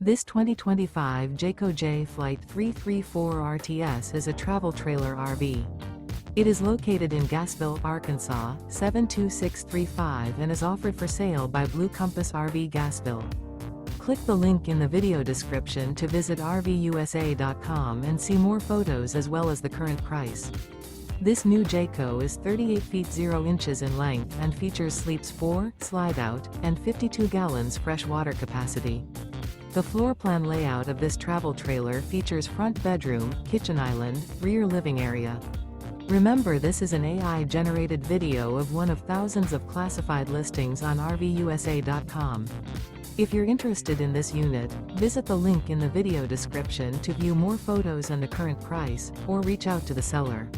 This 2025 Jayco Jay Flight 334 RTS is a travel trailer RV. It is located in Gassville, Arkansas, 72635 and is offered for sale by Blue Compass RV Gassville. Click the link in the video description to visit RVUSA.com and see more photos as well as the current price. This new Jayco is 38 feet 0 inches in length and features sleeps 4, Slideout, and 52 gallons fresh water capacity. The floor plan layout of this travel trailer features front bedroom, kitchen island, rear living area. Remember, this is an AI-generated video of one of thousands of classified listings on RVUSA.com. If you're interested in this unit, visit the link in the video description to view more photos and the current price, or reach out to the seller.